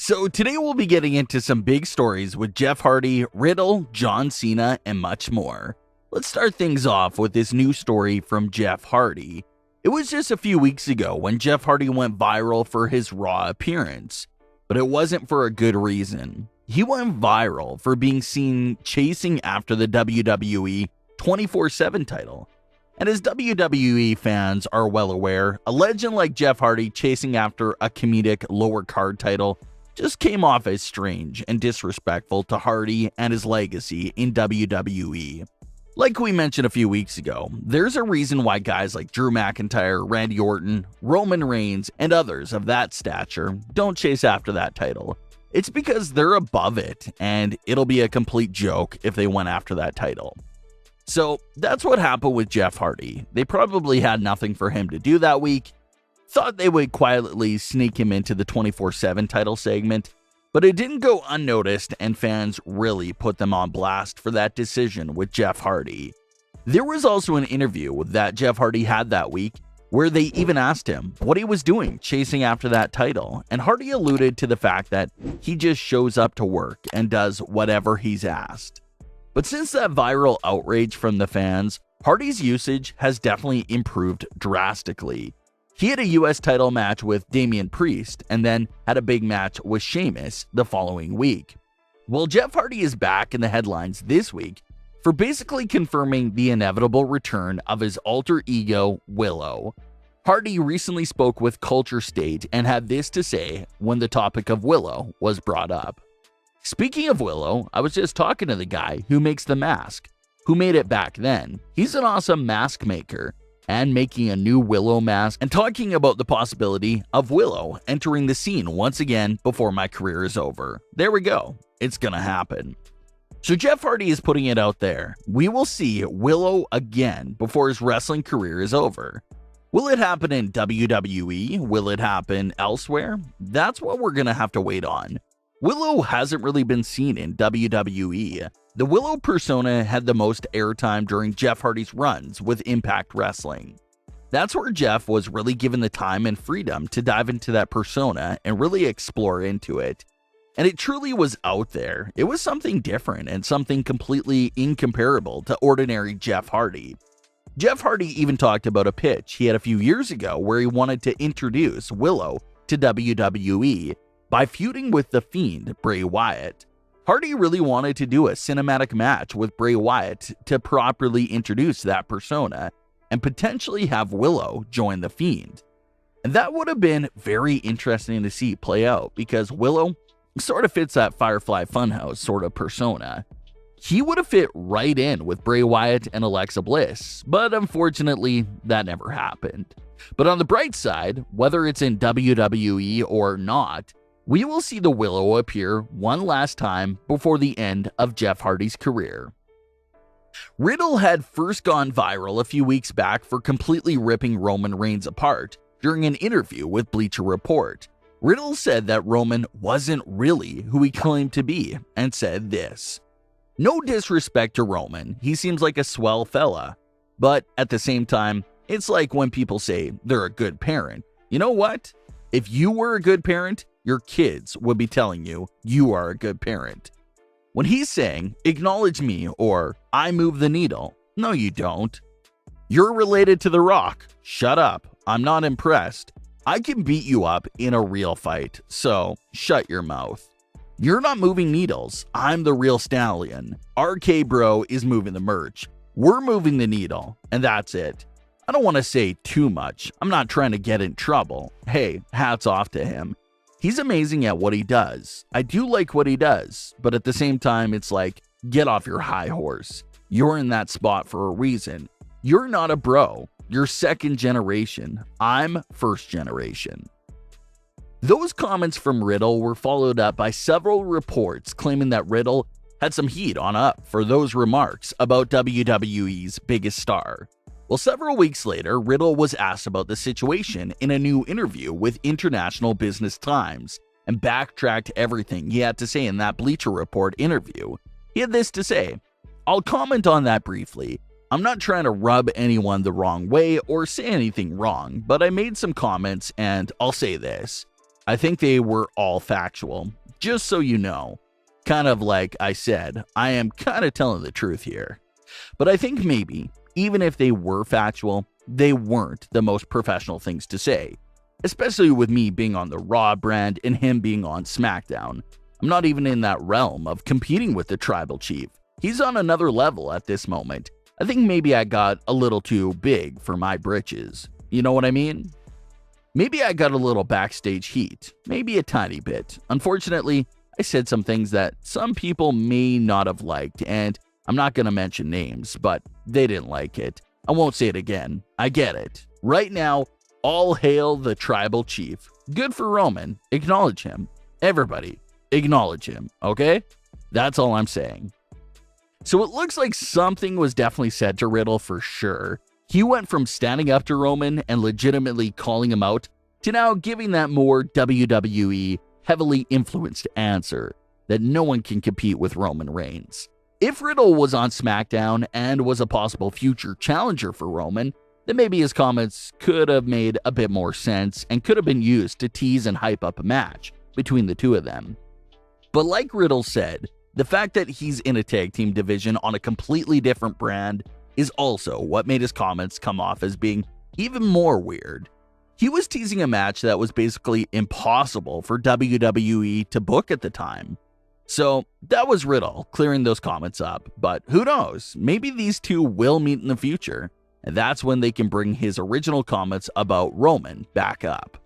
So today we'll be getting into some big stories with Jeff Hardy, Riddle, John Cena, and much more. Let's start things off with this new story from Jeff Hardy. It was just a few weeks ago when Jeff Hardy went viral for his Raw appearance, but it wasn't for a good reason. He went viral for being seen chasing after the WWE 24/7 title. And as WWE fans are well aware, a legend like Jeff Hardy chasing after a comedic lower card title just came off as strange and disrespectful to Hardy and his legacy in WWE. Like we mentioned a few weeks ago, there's a reason why guys like Drew McIntyre, Randy Orton, Roman Reigns, and others of that stature don't chase after that title. It's because they're above it, and it'll be a complete joke if they went after that title. So that's what happened with Jeff Hardy. They probably had nothing for him to do that week, thought they would quietly sneak him into the 24/7 title segment, but it didn't go unnoticed, and fans really put them on blast for that decision with Jeff Hardy. There was also an interview that Jeff Hardy had that week where they even asked him what he was doing chasing after that title, and Hardy alluded to the fact that he just shows up to work and does whatever he's asked. But since that viral outrage from the fans, Hardy's usage has definitely improved drastically. He had a US title match with Damian Priest and then had a big match with Sheamus the following week. Well, Jeff Hardy is back in the headlines this week for basically confirming the inevitable return of his alter ego, Willow. Hardy recently spoke with Culture State and had this to say when the topic of Willow was brought up. Speaking of Willow, I was just talking to the guy who makes the mask, who made it back then. He's an awesome mask maker and making a new Willow mask and talking about the possibility of Willow entering the scene once again before my career is over. There we go. It's gonna happen. So Jeff Hardy is putting it out there. We will see Willow again before his wrestling career is over. Will it happen in WWE? Will it happen elsewhere? That's what we're gonna have to wait on. Willow hasn't really been seen in WWE. The Willow persona had the most airtime during Jeff Hardy's runs with Impact Wrestling. That's where Jeff was really given the time and freedom to dive into that persona and really explore into it. And it truly was out there. It was something different and something completely incomparable to ordinary Jeff Hardy. Jeff Hardy even talked about a pitch he had a few years ago where he wanted to introduce Willow to WWE by feuding with The Fiend, Bray Wyatt. Hardy really wanted to do a cinematic match with Bray Wyatt to properly introduce that persona and potentially have Willow join The Fiend. And that would have been very interesting to see play out because Willow sort of fits that Firefly Funhouse sort of persona. He would have fit right in with Bray Wyatt and Alexa Bliss, but unfortunately, that never happened. But on the bright side, whether it's in WWE or not, we will see the Willow appear one last time before the end of Jeff Hardy's career. Riddle had first gone viral a few weeks back for completely ripping Roman Reigns apart during an interview with Bleacher Report. Riddle said that Roman wasn't really who he claimed to be and said this: "No disrespect to Roman, he seems like a swell fella. But at the same time, it's like when people say they're a good parent. You know what? If you were a good parent, your kids would be telling you you are a good parent." When he's saying, "Acknowledge me," or "I move the needle," no you don't. "You're related to The Rock," shut up, I'm not impressed. I can beat you up in a real fight, so shut your mouth. "You're not moving needles, I'm the real stallion. RK Bro is moving the merch. We're moving the needle, and that's it." I don't want to say too much, I'm not trying to get in trouble. Hey, hats off to him. He's amazing at what he does. I do like what he does, but at the same time, it's like, get off your high horse. You're in that spot for a reason. You're not a bro. You're second generation. I'm first generation. Those comments from Riddle were followed up by several reports claiming that Riddle had some heat on up for those remarks about WWE's biggest star. Well, several weeks later, Riddle was asked about the situation in a new interview with International Business Times and backtracked everything he had to say in that Bleacher Report interview. He had this to say: "I'll comment on that briefly. I'm not trying to rub anyone the wrong way or say anything wrong, but I made some comments and I'll say this. I think they were all factual. just so you know. Kind of like I said, I am kind of telling the truth here. But I think maybe, even if they were factual, they weren't the most professional things to say. Especially with me being on the Raw brand and him being on SmackDown. I'm not even in that realm of competing with the Tribal Chief. He's on another level at this moment. I think maybe I got a little too big for my britches. You know what I mean? Maybe I got a little backstage heat. Maybe a tiny bit. Unfortunately, I said some things that some people may not have liked, and I'm not going to mention names, but they didn't like it. I won't say it again. I get it. Right now, all hail the Tribal Chief. Good for Roman. Acknowledge him. Everybody, acknowledge him, okay? That's all I'm saying. So it looks like something was definitely said to Riddle for sure. He went from standing up to Roman and legitimately calling him out to now giving that more WWE heavily influenced answer that no one can compete with Roman Reigns. If Riddle was on SmackDown and was a possible future challenger for Roman, then maybe his comments could have made a bit more sense and could have been used to tease and hype up a match between the two of them. But like Riddle said, the fact that he's in a tag team division on a completely different brand is also what made his comments come off as being even more weird. He was teasing a match that was basically impossible for WWE to book at the time. So that was Riddle clearing those comments up, but who knows, maybe these two will meet in the future, and that's when they can bring his original comments about Roman back up.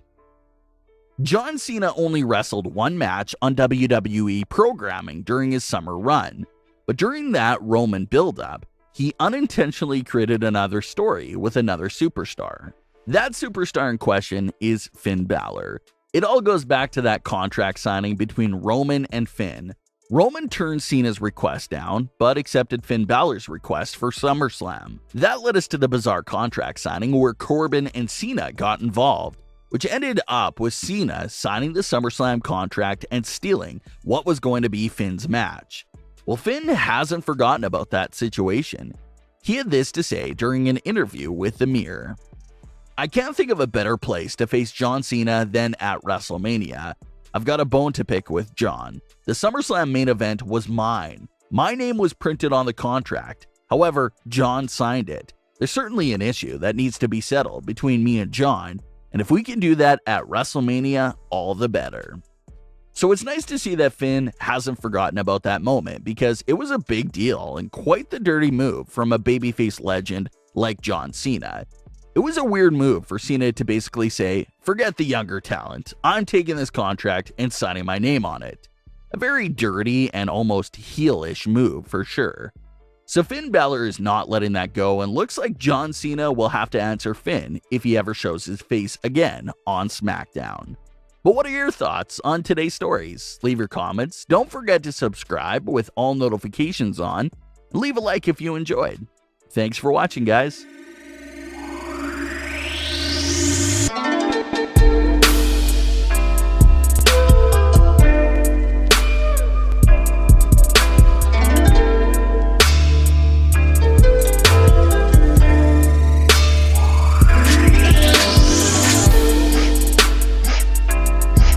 John Cena only wrestled one match on WWE programming during his summer run, but during that Roman build-up, he unintentionally created another story with another superstar. That superstar in question is Finn Balor. It all goes back to that contract signing between Roman and Finn. Roman turned Cena's request down, but accepted Finn Balor's request for SummerSlam. That led us to the bizarre contract signing where Corbin and Cena got involved, which ended up with Cena signing the SummerSlam contract and stealing what was going to be Finn's match. Well, Finn hasn't forgotten about that situation. He had this to say during an interview with The Mirror. "I can't think of a better place to face John Cena than at WrestleMania. I've got a bone to pick with John. The SummerSlam main event was mine. My name was printed on the contract. However, John signed it. There's certainly an issue that needs to be settled between me and John, and if we can do that at WrestleMania, all the better." So it's nice to see that Finn hasn't forgotten about that moment because it was a big deal and quite the dirty move from a babyface legend like John Cena. It was a weird move for Cena to basically say, "Forget the younger talent, I'm taking this contract and signing my name on it." A very dirty and almost heelish move for sure. So Finn Balor is not letting that go and looks like John Cena will have to answer Finn if he ever shows his face again on SmackDown. But what are your thoughts on today's stories? Leave your comments, don't forget to subscribe with all notifications on, and leave a like if you enjoyed. Thanks for watching, guys.